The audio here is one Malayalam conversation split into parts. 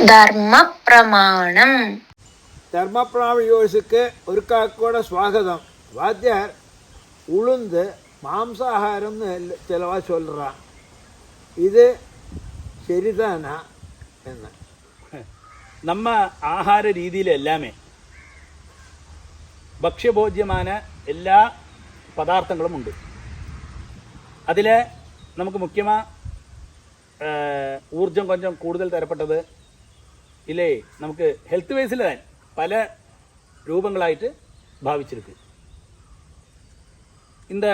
ധർമ്മപ്രമാണം. தர்மபிரமாண யோசிக்கு ஒரு காக்கோட ஸ்வாகதம். வாத்தியார் உளுந்து மாംസാഹാരம்னு ചിലവാ சொல்கிறான். ഇത് ശരിതാനാ എന്ന് നമ്മ ആഹാര രീതിയിലെല്ലാമേ ഭക്ഷ്യഭോജ്യമായ എല്ലാ പദാർത്ഥങ്ങളും ഉണ്ട്. അതിൽ നമുക്ക് മുഖ്യமாக ഊർജം കൊഞ്ചം കൂടുതൽ തരപ്പെട്ടത് ഇല്ലേ നമുക്ക് ഹെൽത്ത് വൈസിൽ തന്നെ പല രൂപങ്ങളായിട്ട് ഭാവിച്ചിരിക്കും. இந்த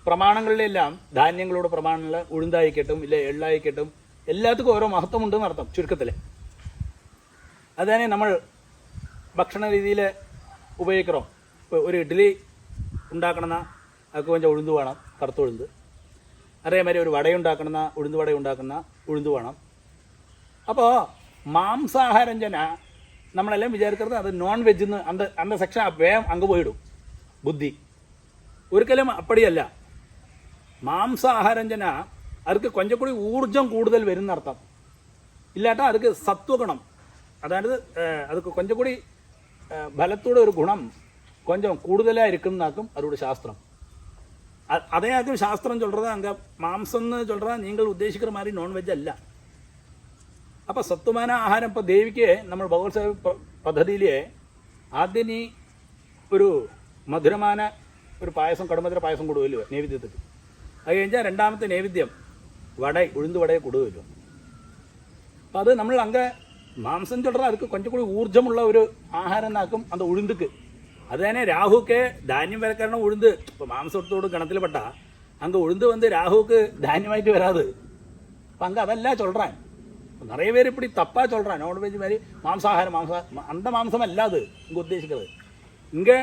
പ്രമാണങ്ങളിലെല്ലാം ധാന്യങ്ങളുടെ പ്രമാണങ്ങൾ ഉഴുന്നായിക്കട്ടും ഇല്ലേ എള്ളായിക്കട്ടും എല്ലാത്തിനും ഓരോ മഹത്വമുണ്ടെന്ന് അർത്ഥം ചുരുക്കത്തിൽ. അതുതന്നെ നമ്മൾ ഭക്ഷണ രീതിയിൽ ഉപയോഗിക്കണം. ഇപ്പോൾ ഒരു ഇഡ്ഡലി ഉണ്ടാക്കണമെന്നാൽ അതൊക്കെ கொஞ்சம் ഉഴുന്ന് വേണം, കറുത്ത ഉഴുന്ന്. അതേമാതിരി ഒരു വടയുണ്ടാക്കണമെന്ന ഉഴുന്ന് വട ഉണ്ടാക്കുന്ന ഉഴുന്ന് വേണം. അപ്പോൾ മാംസാഹാരം ജന നമ്മളെല്ലാം വിചാരിക്കുന്നത് അത് നോൺ വെജ് എന്ന് അന്ത സെക്ഷൻ വേഗം അങ്ങ് പോയിടും ബുദ്ധി. ഒരിക്കലും അപ്പടിയല്ല. മാംസാഹാരം ജന അവർക്ക് കൊഞ്ചം കൂടി ഊർജം കൂടുതൽ വരുന്നർത്ഥം ഇല്ലാട്ടാ. അതുക്ക് സത്വഗുണം, അതായത് അതുക്ക് കൊഞ്ചം കൂടി ഫലത്തോടെ ഒരു ഗുണം കൊഞ്ചം കൂടുതലായിരിക്കുന്നാക്കും അതോട് ശാസ്ത്രം. അതേ ആക്കും ശാസ്ത്രം ചൊല്ലുന്നത് അങ്ക മാംസം എന്ന് ചൊല്ലുന്നത് നിങ്ങൾ ഉദ്ദേശിക്കുന്ന മാതിരി നോൺ വെജ് അല്ല. അപ്പോൾ സത്വമാന ആഹാരം ഇപ്പോൾ ദേവിക്ക് നമ്മൾ ഭഗവത്സേവ പദ്ധതിയിൽ ആദ്യം നീ ഒരു മധുരമാന ഒരു പായസം കടുമധുര പായസം കൊടുക്കുമല്ലോ നൈവേദ്യത്തിൽ. അത് കഴിഞ്ഞാൽ രണ്ടാമത്തെ നൈവേദ്യം ഉഴുന്ന് വടയെ കൊടുക്കുമല്ലോ. അപ്പോൾ അത് നമ്മൾ അങ്ങ് മാംസം ചൊല്ലുന്നത് அதுக்கு கொஞ்சம் കൂടി ഊർജ്ജമുള്ള ഒരു ആഹാരം എന്നാക്കും അത് ഉഴുந்துക്ക്. அது தானே ராகுக்கு தானியம் விளக்கறணும் உழுந்து. இப்போ மாம்சத்தோடு கணத்தில் பட்டா அங்கே உழுந்து வந்து ராகுக்கு தானியமாயிட்டு வராது. இப்போ அங்கே அதெல்லாம் சொல்கிறான். நிறைய பேர் இப்படி தப்பாக சொல்கிறான். நான்வெஜ் மாதிரி மாംസാഹാരം அந்த மாம்சம் அல்லாது இங்கே உத்தேசிக்கிறது. இங்கே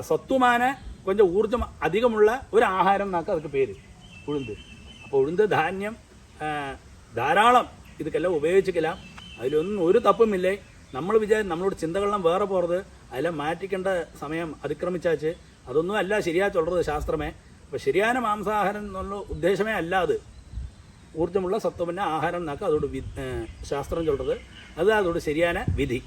സത്വமான கொஞ்சம் ஊர்ஜம் அதிகமுள்ள ஒரு ആഹാരം എന്നാക്കും அதுக்கு പേര് ഉഴുന്ന്. അപ്പോൾ ഉഴുന്ന് ധാന്യം ധാരാളം ഇതൊക്കെല്ലാം ഉപയോഗിച്ചിട്ടില്ല. അതിലൊന്നും ഒരു തപ്പുമില്ലേ. നമ്മൾ നമ്മളോട് ചിന്തകളെല്ലാം വേറെ പോகிறது അതെല്ലാം മാറ്റിക്കേണ്ട സമയം അതിക്രമിച്ചാച്ച് അതൊന്നും അല്ല ശരിയാ ചൊല്ലുന്നത് ശാസ്ത്രമേ. അപ്പോൾ ശരിയായ മാംസാഹാരം എന്നുള്ള ഉദ്ദേശമേ അല്ല. അത് ഊർജ്ജമുള്ള സത്വമന്ന ആഹാരം എന്നാക്കുക അതോട് ശാസ്ത്രം ചൊല്ലുന്നത്. അത് അതോട് ശരിയായ വിധി.